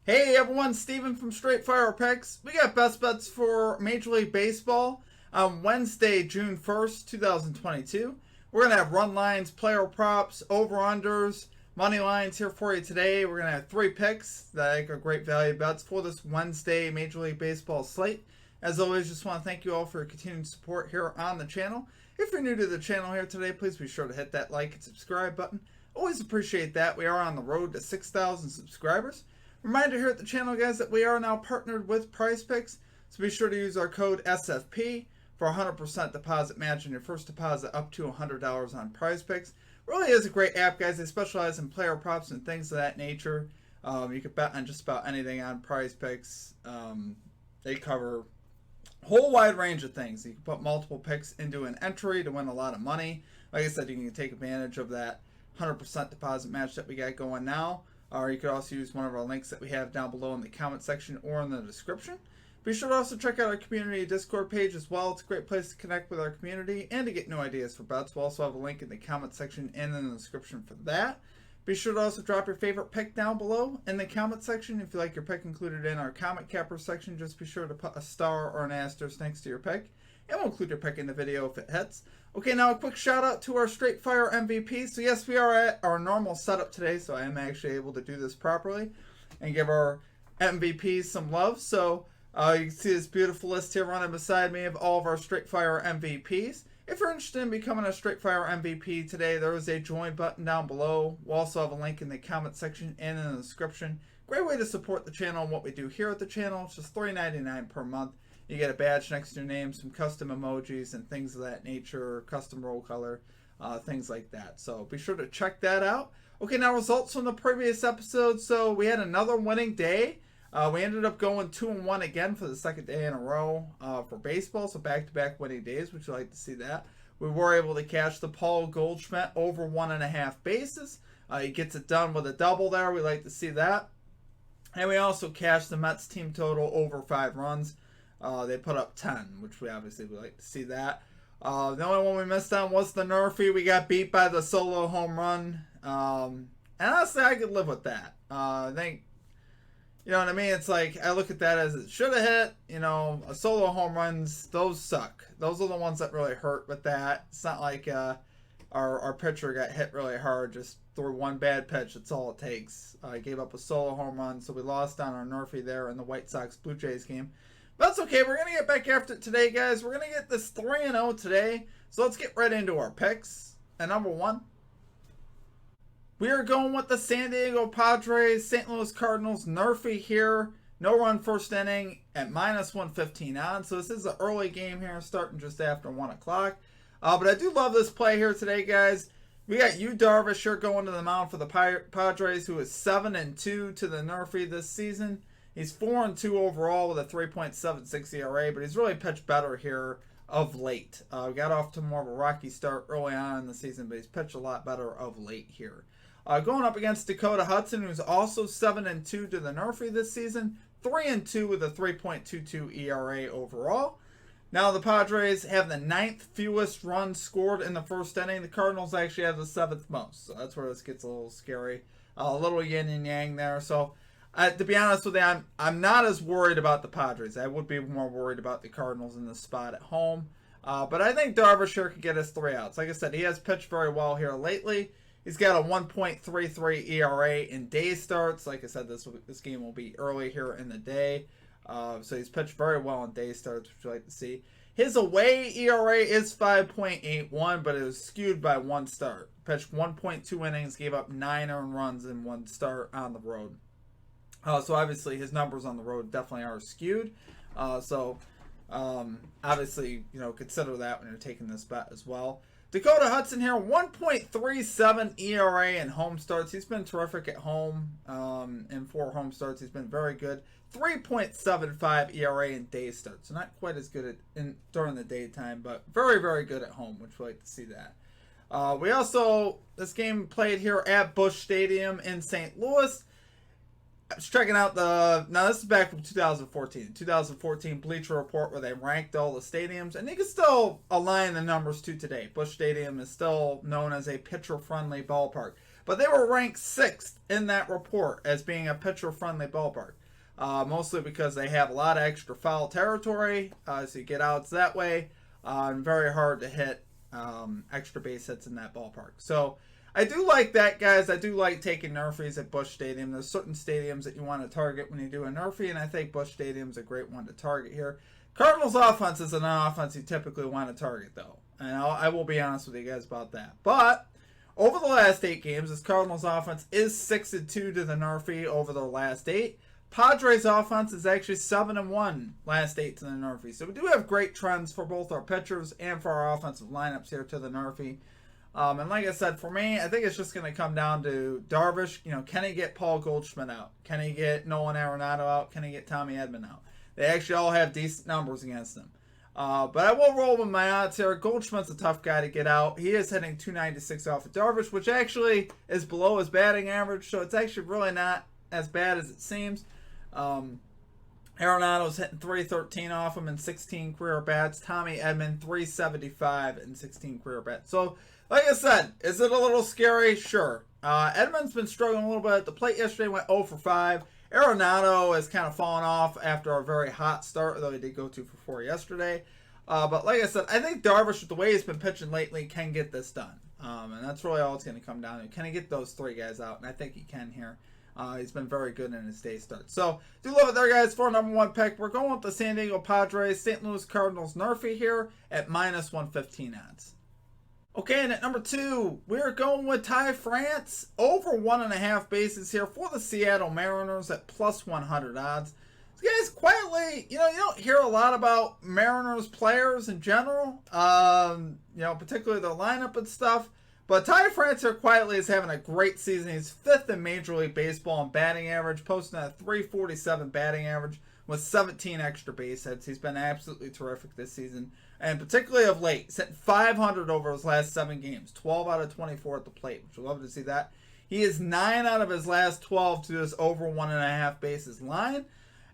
Hey everyone, Steven from Straight Fire Picks. We got best bets for Major League Baseball on Wednesday, June 1st, 2022. We're going to have run lines, player props, over-unders, money lines here for you today. We're going to have 3 picks that I think are great value bets for this Wednesday Major League Baseball slate. As always, just want to thank you all for your continued support here on the channel. If you're new to the channel here today, please be sure to hit that like and subscribe button. Always appreciate that. We are on the road to 6,000 subscribers. Reminder here at the channel, guys, that we are now partnered with PrizePicks, so be sure to use our code SFP for 100% deposit match on your first deposit up to $100 on PrizePicks. Really is a great app, guys. They specialize in player props and things of that nature. You can bet on just about anything on PrizePicks. They cover a whole wide range of things. You can put multiple picks into an entry to win a lot of money. Like I said, you can take advantage of that 100% deposit match that we got going now. Or you could also use one of our links that we have down below in the comment section or in the description. Be sure to also check out our community Discord page as well. It's a great place to connect with our community and to get new ideas for bets. We'll also have a link in the comment section and in the description for that. Be sure to also drop your favorite pick down below in the comment section. If you like your pick included in our comment capper section, just be sure to put a star or an asterisk next to your pick, and we'll include your pick in the video if it hits. Okay, now a quick shout out to our Straight Fire MVP. So yes, we are at our normal setup today, so I am actually able to do this properly and give our MVPs some love. So you can see this beautiful list here running beside me of all of our Straight Fire MVPs. If you're interested in becoming a Straight Fire MVP today, there is a join button down below. We'll also have a link in the comment section and in the description. Great way to support the channel and what we do here at the channel. It's just $3.99 per month. You get a badge next to your name, some custom emojis and things of that nature, custom roll color, things like that. So be sure to check that out. Okay, now results from the previous episode. So we had another winning day. We ended up going 2-1 again for the second day in a row for baseball. So back-to-back winning days, which you like to see that. We were able to catch the Paul Goldschmidt over 1.5 bases. He gets it done with a double there. We like to see that. And we also cashed the Mets team total over 5 runs. They put up 10, which we obviously would like to see that. The only one we missed on was the NRFI. We got beat by the solo home run. And honestly, I could live with that. I think, you know what I mean? It's like, I look at that as it should have hit. You know, a solo home runs, those suck. Those are the ones that really hurt with that. It's not like our pitcher got hit really hard, just threw one bad pitch. That's all it takes. Gave up a solo home run, so we lost on our NRFI there in the White Sox-Blue Jays game. But that's okay. We're going to get back after it today, guys. We're going to get this 3-0 today. So let's get right into our picks. And number 1, we are going with the San Diego Padres, St. Louis Cardinals, NRFI here. No run first inning at -115 on. So this is an early game here, starting just after 1 o'clock. But I do love this play here today, guys. We got Yu Darvish here going to the mound for the Padres, who is 7-2 to the NRFI this season. He's 4-2 overall with a 3.76 ERA, but he's really pitched better here of late. Got off to more of a rocky start early on in the season, but he's pitched a lot better of late here. Going up against Dakota Hudson, who's also 7-2 to the NRFI this season, 3-2 with a 3.22 ERA overall. Now the Padres have the 9th fewest runs scored in the first inning. The Cardinals actually have the 7th most, so that's where this gets a little scary. A little yin and yang there, so... to be honest with you, I'm not as worried about the Padres. I would be more worried about the Cardinals in this spot at home. But I think Darvish here could get us 3 outs. Like I said, he has pitched very well here lately. He's got a 1.33 ERA in day starts. Like I said, this game will be early here in the day. So he's pitched very well in day starts, which you like to see. His away ERA is 5.81, but it was skewed by 1 start. Pitched 1.2 innings, gave up 9 earned runs in 1 start on the road. So obviously his numbers on the road definitely are skewed. Obviously, you know, consider that when you're taking this bet as well. Dakota Hudson here, 1.37 ERA in home starts. He's been terrific at home. In 4 home starts, he's been very good. 3.75 ERA in day starts. So not quite as good during the daytime, but very, very good at home, which we like to see that. We also, this game played here at Busch Stadium in St. Louis. I was checking out now this is back from 2014. 2014 Bleacher Report where they ranked all the stadiums, and you can still align the numbers to today. Busch Stadium is still known as a pitcher-friendly ballpark. but they were ranked 6th in that report as being a pitcher-friendly ballpark. Mostly because they have a lot of extra foul territory, so you get outs that way, and very hard to hit extra base hits in that ballpark. So I do like that, guys. I do like taking NRFIs at Busch Stadium. There's certain stadiums that you want to target when you do a NRFI, and I think Busch Stadium's a great one to target here. Cardinals offense is an offense you typically want to target, though, and I will be honest with you guys about that. But over the last 8 games, this Cardinals offense is 6-2 to the NRFI over their last 8. Padres offense is actually 7-1 last 8 to the NRFI. So we do have great trends for both our pitchers and for our offensive lineups here to the NRFI. And like I said, for me, I think it's just going to come down to Darvish. Can he get Paul Goldschmidt out? Can he get Nolan Arenado out? Can he get Tommy Edman out? They actually all have decent numbers against them. But I will roll with my odds here. Goldschmidt's a tough guy to get out. He is hitting .296 off of Darvish, which actually is below his batting average. So it's actually really not as bad as it seems. Arenado's hitting .313 off him in 16 career bats. Tommy Edman .375 in 16 career bats. So, like I said, is it a little scary? Sure. Edman's been struggling a little bit at the plate yesterday. Went 0 for 5. Arenado has kind of fallen off after a very hot start, though he did go 2 for 4 yesterday. But like I said, I think Darvish, with the way he's been pitching lately, can get this done. And that's really all it's going to come down to. Can he get those 3 guys out? And I think he can here. He's been very good in his day start. So, do love it there, guys, for our number 1 pick. We're going with the San Diego Padres, St. Louis Cardinals NRFI here at -115 odds. Okay, and at number 2, we're going with Ty France, over 1.5 bases here for the Seattle Mariners at +100 odds. So, guys, quietly, you don't hear a lot about Mariners players in general, particularly their lineup and stuff. But Ty France here quietly is having a great season. He's 5th in Major League Baseball in batting average, posting a .347 batting average with 17 extra base hits. He's been absolutely terrific this season, and particularly of late. He's hit .500 over his last 7 games, 12 out of 24 at the plate, which we'll love to see that. He is 9 out of his last 12 to this over 1.5 bases line,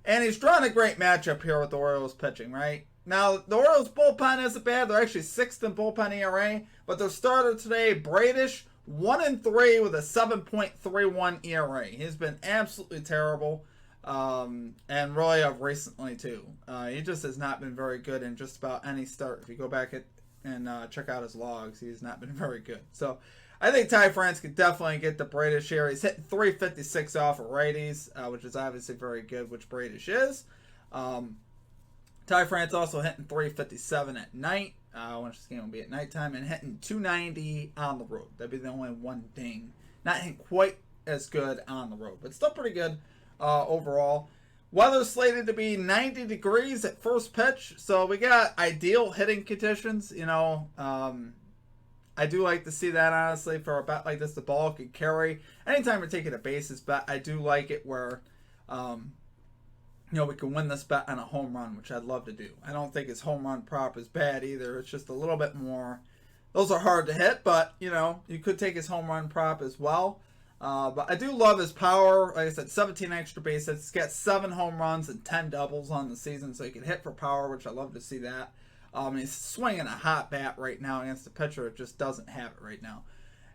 and he's drawn a great matchup here with the Orioles pitching, right? Now, the Orioles bullpen isn't bad. They're actually 6th in bullpen ERA, but their starter today, Bradish, 1-3 with a 7.31 ERA. He's been absolutely terrible, and really of recently too. He just has not been very good in just about any start. If you go back and check out his logs, he's not been very good. So I think Ty France could definitely get the Bradish here. He's hitting .356 off of righties, which is obviously very good, which Bradish is. Ty France also hitting .357 at night, which this game will be at nighttime, and hitting .290 on the road. That'd be the only one ding. Not hitting quite as good on the road, but still pretty good overall. Weather's slated to be 90 degrees at first pitch, so we got ideal hitting conditions. I do like to see that, honestly, for a bet like this. The ball could carry. Anytime we're taking a bases bet, I do like it where we can win this bet on a home run, which I'd love to do. I don't think his home run prop is bad either. It's just a little bit more. Those are hard to hit, but, you could take his home run prop as well. But I do love his power. Like I said, 17 extra base hits. He's got 7 home runs and 10 doubles on the season, so he can hit for power, which I love to see that. He's swinging a hot bat right now against the pitcher. It just doesn't have it right now.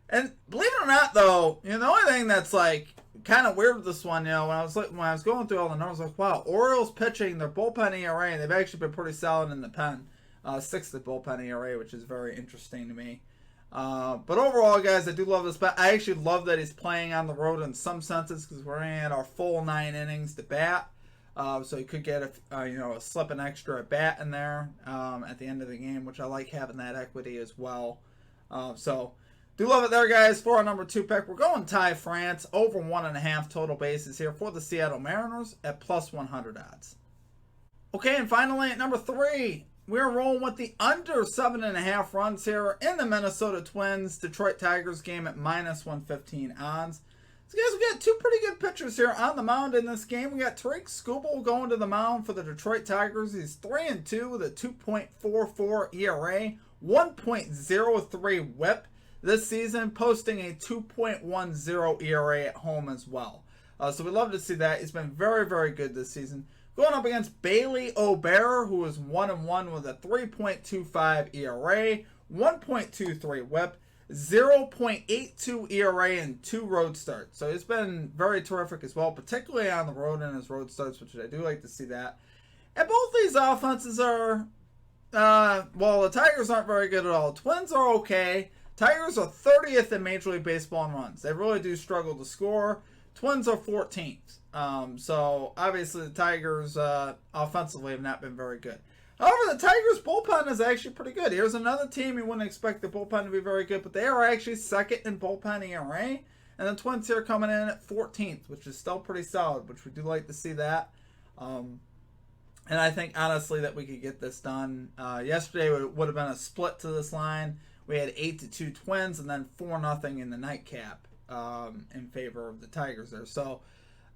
And believe it or not, though, the only thing that's kind of weird with this one, when I was going through all the numbers, wow, Orioles pitching, their bullpen ERA, and they've actually been pretty solid in the pen, 6th at bullpen ERA, which is very interesting to me. But overall, guys, I do love this bet. I actually love that he's playing on the road in some senses because we're going to our full 9 innings to bat. So he could get a slip an extra at bat in there at the end of the game, which I like having that equity as well. Do love it there, guys. For our number 2 pick, we're going Ty France, over 1.5 total bases here for the Seattle Mariners at +100 odds. Okay, and finally at number 3, we're rolling with the under 7.5 runs here in the Minnesota Twins Detroit Tigers game at -115 odds. So, guys, we got 2 pretty good pitchers here on the mound in this game. We got Tariq Skubal going to the mound for the Detroit Tigers. He's 3-2 with a 2.44 ERA, 1.03 WHIP. This season, posting a 2.10 ERA at home as well. So we love to see that. He's been very, very good this season. Going up against Bailey O'Bear, who is 1-1 with a 3.25 ERA, 1.23 WHIP. 0.82 ERA and 2 road starts. So it's been very terrific as well, particularly on the road in his road starts, which I do like to see that. And both these offenses are, well, the Tigers aren't very good at all. Twins are okay. Tigers are 30th in Major League Baseball in runs. They really do struggle to score. Twins are 14th. So obviously the Tigers offensively have not been very good. However, the Tigers bullpen is actually pretty good. Here's another team you wouldn't expect the bullpen to be very good, but they are actually second in bullpen ERA. And the Twins here coming in at 14th, which is still pretty solid, which we do like to see that. And I think, honestly, that we could get this done. Yesterday would have been a split to this line. We had 8-2 Twins and then 4-0 in the nightcap in favor of the Tigers there. So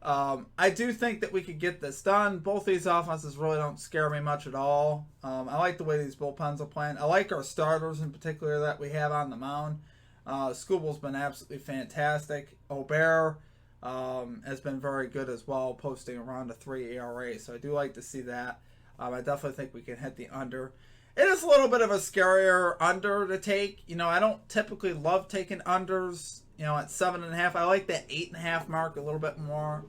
I do think that we could get this done. Both these offenses really don't scare me much at all. I like the way these bullpens are playing. I like our starters in particular that we have on the mound. Scooble's been absolutely fantastic. Aubert has been very good as well, posting around a 3 ERA. So I do like to see that. I definitely think we can hit the under. It is a little bit of a scarier under to take. You know, I don't typically love taking unders, you know, at 7.5. I like that 8.5 mark a little bit more.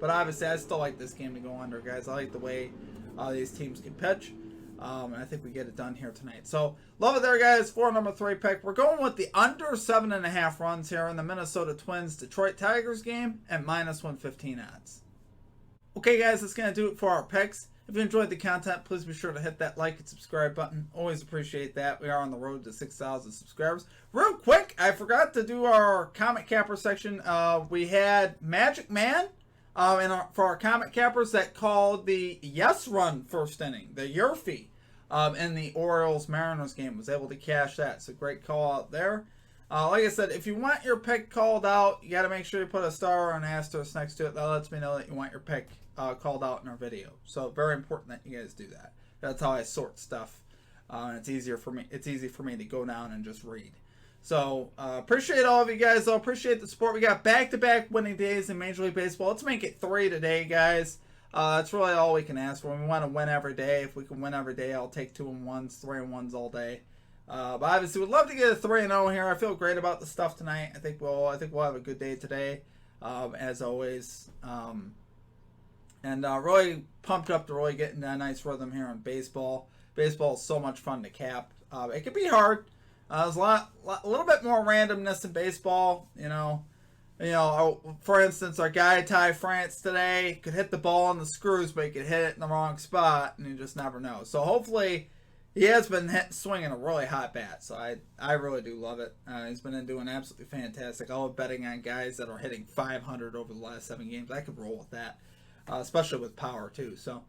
But obviously, I still like this game to go under, guys. I like the way these teams can pitch. And I think we get it done here tonight. So, love it there, guys. For number 3 pick. We're going with the under 7.5 runs here in the Minnesota Twins Detroit Tigers game at -115 odds. Okay, guys, that's going to do it for our picks. If you enjoyed the content, please be sure to hit that like and subscribe button. Always appreciate that. We are on the road to 6,000 subscribers. Real quick, I forgot to do our Comic Capper section. We had Magic Man for our Comic Cappers that called the yes run first inning, the Yerfie, in the Orioles-Mariners game. Was able to cash that. So great call out there. Like I said, if you want your pick called out, you got to make sure you put a star or an asterisk next to it. That lets me know that you want your pick called out in our video. So very important that you guys do that. That's how I sort stuff. And it's easier for me. It's easy for me to go down and just read. So appreciate all of you guys. Though appreciate the support. We got back-to-back winning days in Major League Baseball. Let's make it 3 today, guys. That's really all we can ask for. We want to win every day. If we can win every day, I'll take 2-1s, 3-1s all day. But obviously, we'd love to get a 3-0 here. I feel great about the stuff tonight. I think we'll have a good day today, as always. And really pumped up to really get in a nice rhythm here in baseball. Baseball is so much fun to cap. It can be hard. There's a little bit more randomness in baseball. You know, for instance, our guy Ty France today could hit the ball on the screws, but he could hit it in the wrong spot, and you just never know. So hopefully, he has been swinging a really hot bat. So I really do love it. He's been doing absolutely fantastic. I love betting on guys that are hitting 500 over the last 7 games. I could roll with that. Especially with power too. So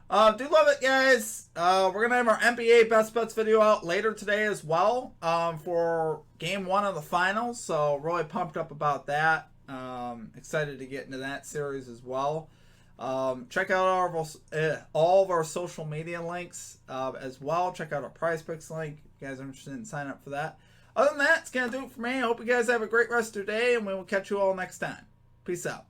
do love it, guys. We're gonna have our NBA best bets video out later today as well, for game 1 of the finals. So really pumped up about that. Excited to get into that series as well. Check out all of our social media links as well. Check out our Prize Picks link if you guys are interested in signing up for that. Other than that, it's gonna do it for me. I hope you guys have a great rest of your day, and we will catch you all next time. Peace out.